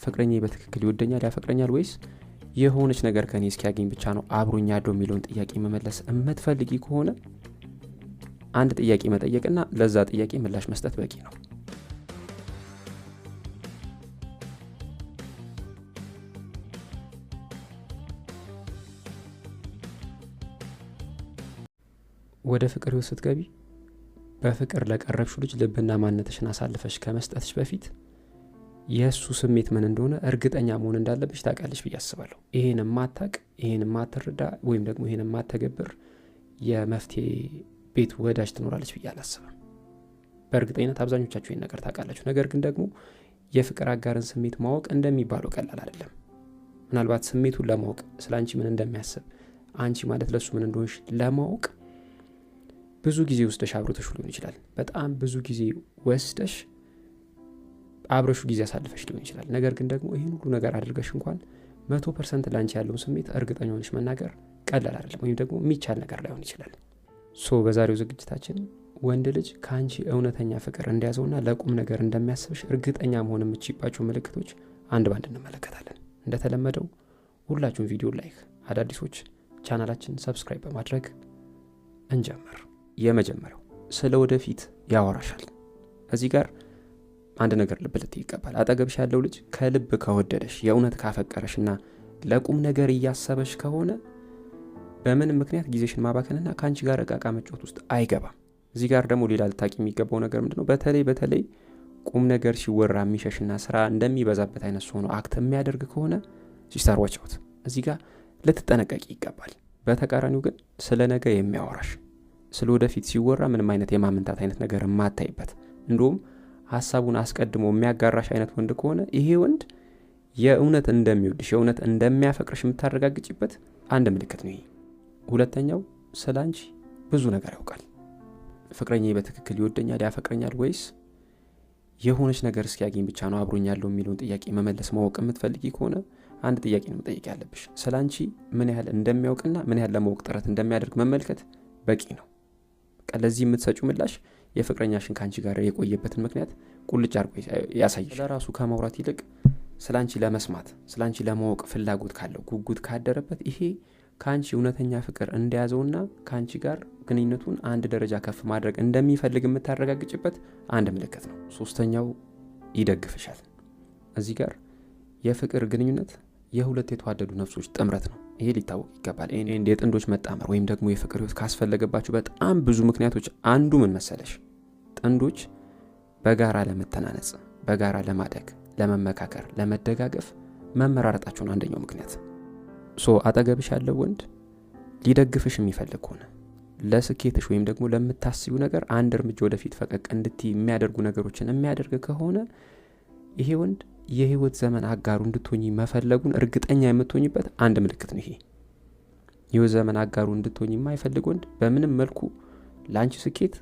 ፍቅረኛዬ በትክክል ይወደኛል ያፈቅረኛል ወይስ የሆነች ነገር ከኔ እስኪያገኝ ብቻ ነው አብሮኝ ያለው የሚለውን ጥያቄ መመለስ የምትፈልጊ ከሆነ አንድ ጥያቄ መጠየቅና ለዛ ጥያቄ ምላሽ መስጠት በቂ ነው። ወደ ፍቅር ህይወት ስትገቢ በፍቅር ለቀረብሽው ልጅ ልብና ማንነትሽን አሳልፈሽ ከመስጠትሽ በፊት የእሱ ስሜት ምን እንደሆነ እርግጠኛ መሆን እንዳለብሽ ታውቃለሽ ብዬ አስባለሁ። ይሄን የማታውቅ ይሄን የማትረዳ ወይም ደግሞ ይሄን የማትተገብር የመፍትሄ ቤት ወዳጅ ትኖራለች ብዬ አላስብም። በእርግጠኝነት አብዛኞቻችሁ ይሄን ነገር ታውቃላችሁ። ነገር ግን ደግሞ የፍቅር አጋርን ስሜት ማወቅ እንደሚባለው ቀላል አይደለም። ምናልባት ስሜቱን ለማወቅ ስላንቺ ምን እንደሚያስብ አንቺ ማለት ለሱ ምን እንደሆንሽ ለማወቅ ብዙ ጊዜ ወስደሽ አብሮተሽ ሊሆን ይችላል። በጣም ብዙ ጊዜ ወስደሽ አብረሹ ጊዜ አሳልፈሽ ሊሆን ይችላል። ነገር ግን ደግሞ ይሄን ሁሉ ነገር አድርገሽ እንኳን 100% ላንቺ ያለውን ስሜት እርግጠኛ ሆነሽ መናገር ቀላል አይደለም፣ ወይም ደግሞ የሚቻል ነገር ላይሆን ይችላል። በዛሬው ዝግጅታችን ወንድ ልጅ ከአንቺ እውነተኛ ፍቅር እንደያዘውና ለቁም ነገር እንደሚያስብሽ እርግጠኛ መሆን የምትችይባቸው ምልክቶች አንድ ባንድ እንመለከታለን። እንደተለመደው ሁላችሁም ቪዲዮ ላይክ፣ አዳዲሶች ቻናላችን ሰብስክራይብ በማድረግ እንጀምር። የመጀመሪያው ስለ ወደፊት ያወራሻል። እዚህ ጋር አንድ ነገር ልብ ልትይ ይገባል። አጠገብሽ ያለው ልጅ ከልብ ከወደደሽ የእውነት ካፈቀረሽና ለቁም ነገር እያሰበሽ ከሆነ በምን ምክንያት ጊዜሽን ማባከንና ከአንቺ ጋር ዕቃ መጫወት ውስጥ አይገባም። እዚህ ጋር ደግሞ ሌላ ልታቂ የሚገባው ነገር ምንድነው? በተለይ ቁም ነገር ሲወራ የሚሸሽና ስራ እንደሚበዛበት አይነት ሆኖ አክት የሚያደርግ ከሆነ ሲስተር ዋች አውት፣ እዚህ ጋር ልትጠነቀቂ ይገባል። በተቃራኒው ግን ስለ ነገ የሚያወራሽ ስለ ወደፊት ሲወራ ምንም አይነት የማመንታት አይነት ነገር የማታይበት እንዲሁም ሐሳቡን አስቀድሞ የሚያጋራሽ አይነት ወንድ ከሆነ ይሄ ወንድ የእውነት እንደሚወድሽ የእውነት እንደሚያፈቅርሽ የምታረጋግጭበት አንድ ምልክት ነው ይሄ። ሁለተኛው ስላንቺ ብዙ ነገር ያውቃል። ፍቅረኛዬ በትክክል ይወደኛል ያፈቅረኛል ወይስ የሆነች ነገር እስኪያገኝ ብቻ ነው አብሮኝ ያለው የሚለውን ጥያቄ መመለስ ማወቅ የምትፈልጊ ከሆነ አንድ ጥያቄ ነው መጠየቅ ያለብሽ። ስላንቺ ምን ያህል እንደሚያውቅና ምን ያህል ለማወቅ ጥረት እንደሚያደርግ መመልከት በቂ ነው። ለዚህ የምትሰጪው ምላሽ የፍቅረኛሽን ካንቺ ጋር የቆየበትን ምክንያት ቁልጭ አድርጎ ያሳይሽ። ለራሱ ከማውራት ይልቅ ስላንቺ ለመስማት ስላንቺ ለማወቅ ፍላጎት ካለው ጉጉት ካደረበት ይሄ ካንቺ እውነተኛ ፍቅር እንደያዘውና ካንቺ ጋር ግንኙነቱን አንድ ደረጃ ከፍ ማድረግ እንደሚፈልግ የምታረጋግጭበት አንድ ምልክት ነው። ሶስተኛው ይደግፍሻል። እዚህ ጋር የፍቅር ግንኙነት የሁለት የተዋደዱ ነፍሶች ጥምረት ነው። ይሄ ሊታወቅ ይገባል። የጥንዶች መጣመር ወይም ደግሞ የፍቅር ህይወት ካስፈለገባችሁ በጣም ብዙ ምክንያቶች አንዱ ምን መሰለሽ? ጥንዶች በጋራ ለመተናነጽ፣ በጋራ ለማደግ፣ ለመመካከር፣ ለመደጋገፍ መመራረጣቸውን አንደኛው ምክንያት። አጠገብሽ ያለው ወንድ ሊደግፍሽ የሚፈልግ ከሆነ ለስኬትሽ ወይም ደግሞ ለምታስቢው ነገር አንድ እርምጃ ወደፊት ፈቀቅ እንድትይ የሚያደርጉ ነገሮችን የሚያደርግ ከሆነ ይሄ ወንድ የህይወት ዘመን አጋሩ እንድትሆኚ መፈለጉን እርግጠኛ የምትሆኚበት አንድ ምልክት ነው ይሄ። የህይወት ዘመን አጋሩ እንድትሆኚ የማይፈልግ ወንድ በምንም መልኩ ለአንቺ ስኬት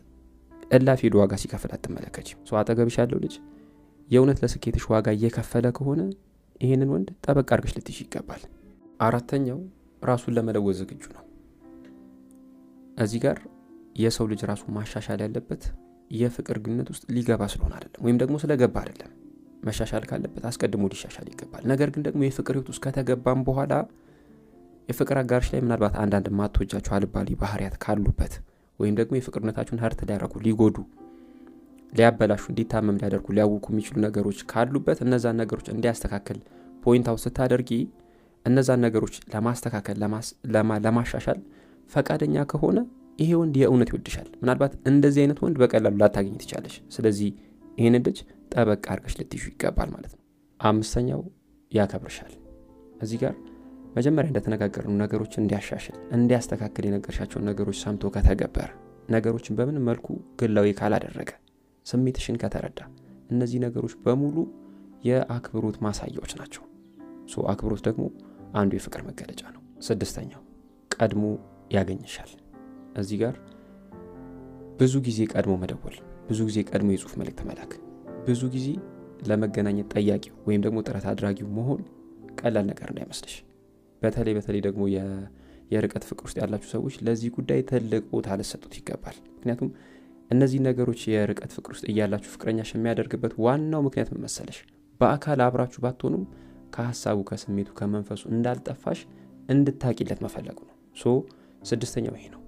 እላፊ ሄዶ ዋጋ ሲከፍል አትመለከችም። አጠገብሽ ያለው ልጅ የእውነት ለስኬትሽ ዋጋ እየከፈለ ከሆነ ይሄንን ወንድ ጠበቅ አድርገሽ ልትይዥ ይገባል። አራተኛው ራሱን ለመለወጥ ዝግጁ ነው። እዚህ ጋር የሰው ልጅ ራሱን ማሻሻል ያለበት የፍቅር ግንኙነት ውስጥ ሊገባ ስለሆነ አይደለም፣ ወይም ደግሞ ስለገባ አይደለም። መሻሻል ካለበት አስቀድሞ ሊሻሻል ይገባል። ነገር ግን ደግሞ የፍቅር ህይወት ውስጥ ከተገባም በኋላ የፍቅር አጋርሽ ላይ ምናልባት አንዳንድ ማትወጃቸው አልባሌ ባህሪያት ካሉበት ወይም ደግሞ የፍቅርነታችሁን ሀርት ሊያረጉ፣ ሊጎዱ፣ ሊያበላሹ፣ እንዲታመም ሊያደርጉ፣ ሊያውኩ የሚችሉ ነገሮች ካሉበት እነዛን ነገሮች እንዲያስተካከል ፖይንት አውት ስታደርጊ እነዛን ነገሮች ለማስተካከል ለማሻሻል ፈቃደኛ ከሆነ ይሄ ወንድ የእውነት ይወድሻል። ምናልባት እንደዚህ አይነት ወንድ በቀላሉ ላታገኝ ትቻለሽ። ስለዚህ ይህንን ልጅ ጠበቅ አድርገሽ ልትይዙ ይገባል ማለት ነው። አምስተኛው ያከብርሻል። እዚህ ጋር መጀመሪያ እንደተነጋገርነው ነገሮችን እንዲያሻሽል እንዲያስተካክል የነገርሻቸውን ነገሮች ሰምቶ ከተገበረ፣ ነገሮችን በምን መልኩ ግላዊ ካላደረገ፣ ስሜትሽን ከተረዳ፣ እነዚህ ነገሮች በሙሉ የአክብሮት ማሳያዎች ናቸው። አክብሮት ደግሞ አንዱ የፍቅር መገለጫ ነው። ስድስተኛው ቀድሞ ያገኝሻል። እዚህ ጋር ብዙ ጊዜ ቀድሞ መደወል፣ ብዙ ጊዜ ቀድሞ የጽሁፍ መልእክት መላክ፣ ብዙ ጊዜ ለመገናኘት ጠያቂው ወይም ደግሞ ጥረት አድራጊው መሆን ቀላል ነገር እንዳይመስልሽ። በተለይ ደግሞ የርቀት ፍቅር ውስጥ ያላችሁ ሰዎች ለዚህ ጉዳይ ትልቅ ቦታ ልትሰጡት ይገባል። ምክንያቱም እነዚህ ነገሮች የርቀት ፍቅር ውስጥ እያላችሁ ፍቅረኛሽ የሚያደርግበት ዋናው ምክንያት ምን መሰለሽ? በአካል አብራችሁ ባትሆኑም ከሐሳቡ ከስሜቱ ከመንፈሱ እንዳልጠፋሽ እንድታቂለት መፈለጉ ነው። 6ኛው ይሄ ነው።